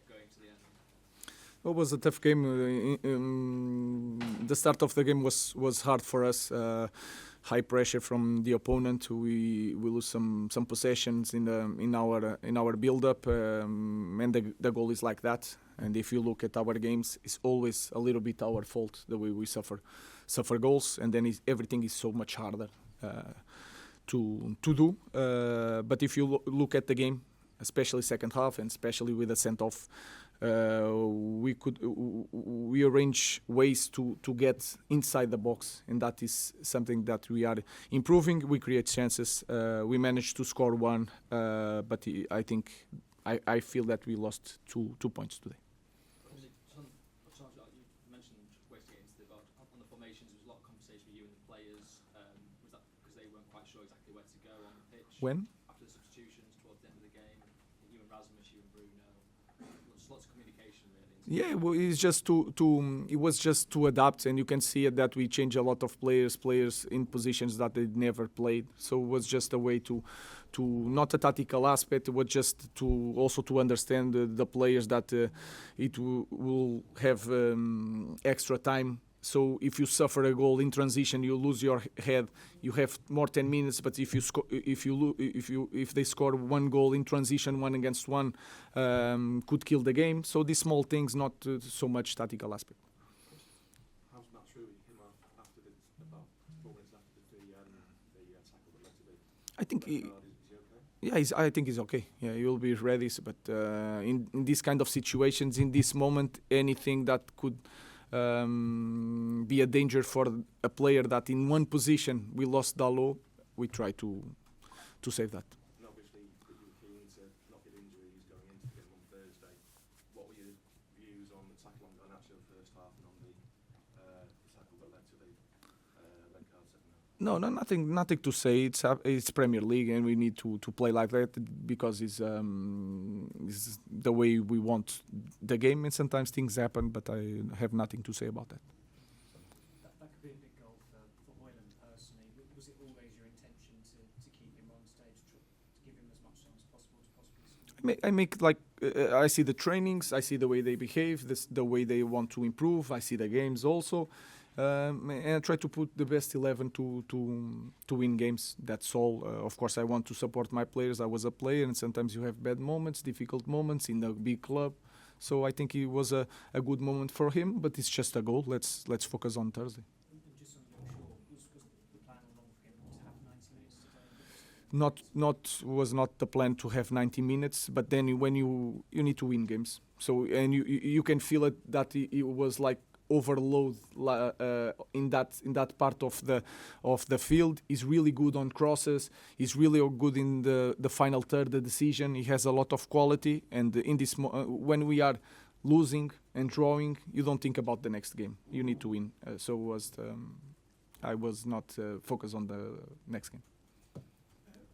going to the end? It was a tough game. The start of the game was hard for us. High pressure from the opponent. We lose some possessions in our build up, and the goal is like that. And if you look at our games, it's always a little bit our fault the way we suffer goals, and then everything is so much harder to do. But if you look at the game, especially second half, and especially with the sent off, we arrange ways to get inside the box, and that is something that we are improving. We create chances. We managed to score one, but I think I feel that we lost two points today. You mentioned ways to get into the box. On the formations, there was a lot of conversation with you and the players. Was that because they weren't quite sure exactly where to go on the pitch? When? After the substitutions towards the end of the game, you and Rasmus, you and Bruno, lots of communication really. Yeah, well, it was just to adapt, and you can see that we change a lot of players in positions that they never played. So it was just a way to not a tactical aspect, it was just to also to understand the players that it will have extra time. So if you suffer a goal in transition, you lose your head. You have more 10 minutes. But if they score one goal in transition, 1-against-1, could kill the game. So these small things, not so much tactical aspect. How's Matt Truey after the tackle that led to the? I think. Is he okay? Yeah, I think he's okay. Yeah, he will be ready. But in this kind of situations, in this moment, anything that could be a danger for a player that in one position we lost Dalot, we try to save that. And obviously, that you were keen to not get injuries going into the game on Thursday. What were your views on the tackle on Garnacho the first half and on the tackle that led to the red card second half? No, nothing to say. It's Premier League, and we need to play like that because it's the way we want the game. And sometimes things happen, but I have nothing to say about that. That could be a big goal for Højlund personally. Was it always your intention to keep him on stage, to give him as much time as possible to possibly score? I make like I see the trainings, I see the way they behave, the way they want to improve. I see the games also. And I try to put the best 11 to win games. That's all. Of course, I want to support my players. I was a player, and sometimes you have bad moments, difficult moments in a big club. So I think it was a good moment for him, but it's just a goal. Let's focus on Thursday. And just on your short, was the plan all along for him to have 90 minutes today? Was not the plan to have 90 minutes, but then when you need to win games. So and you can feel it that it was like overload in that part of the field. He's really good on crosses. He's really good in the final third, the decision. He has a lot of quality, and in this when we are losing and drawing, you don't think about the next game. You need to win. I was not focused on the next game.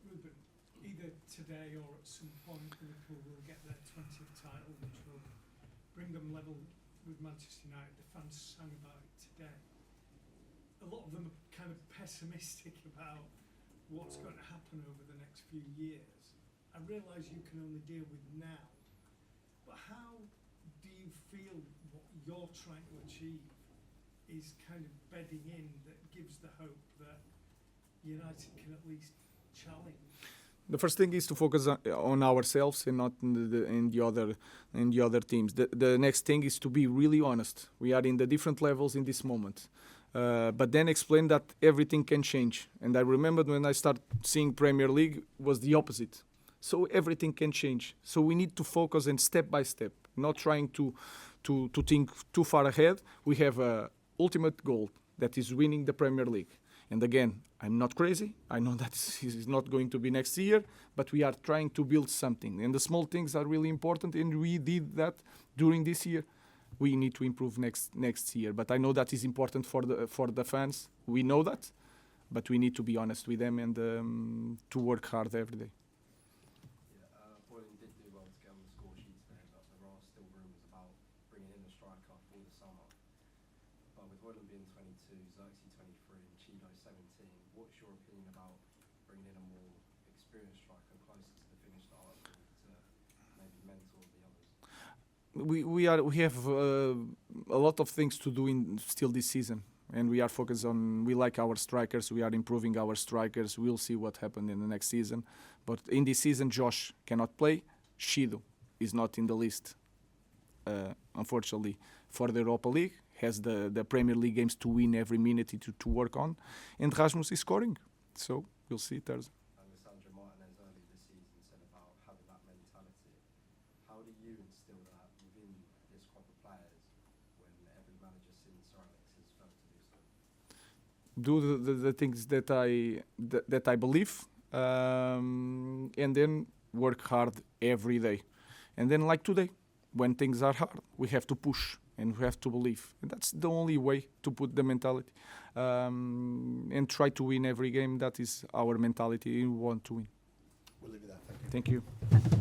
Ruben, either today or at some point Liverpool will get their 20th title, which will bring them level with Manchester United. The fans sang about it today. A lot of them are kind of pessimistic about what's going to happen over the next few years. I realise you can only deal with now, but how do you feel what you're trying to achieve is kind of bedding in that gives the hope that United can at least challenge? The first thing is to focus on ourselves and not in the other teams. The next thing is to be really honest. We are in the different levels in this moment, but then explain that everything can change. And I remembered when I started seeing Premier League was the opposite. So everything can change. So we need to focus and step by step, not trying to think too far ahead. We have a ultimate goal that is winning the Premier League. And again, I'm not crazy. I know that it's not going to be next year, but we are trying to build something. And the small things are really important, and we did that during this year. We need to improve next year. But I know that is important for the fans. We know that, but we need to be honest with them and to work hard every day. Højlund did do well to get on the score sheet today, but there are still rumours about bringing in a striker for the summer. But with Højlund being 22, Xerxes 23 and Chido 17, what's your opinion about bringing in a more experienced striker closer to the finished article to maybe mentor the others? we have a lot of things to do in still this season, and we are focused on. We like our strikers. We are improving our strikers. We'll see what happens in the next season. But in this season, Josh cannot play. Shido is not in the list, unfortunately, for the Europa League. Has the Premier League games to win every minute to work on, and Rasmus is scoring. So we'll see Thursday. Alessandro Martinez earlier this season said about having that mentality. How do you instill that within this crop of players when every manager since Sir Alex has failed to do so? Do the things that I believe, and then work hard every day. And then, like today, when things are hard, we have to push and we have to believe. And that's the only way to put the mentality and try to win every game. That is our mentality. We want to win. We'll leave it there. Thank Thank you. you.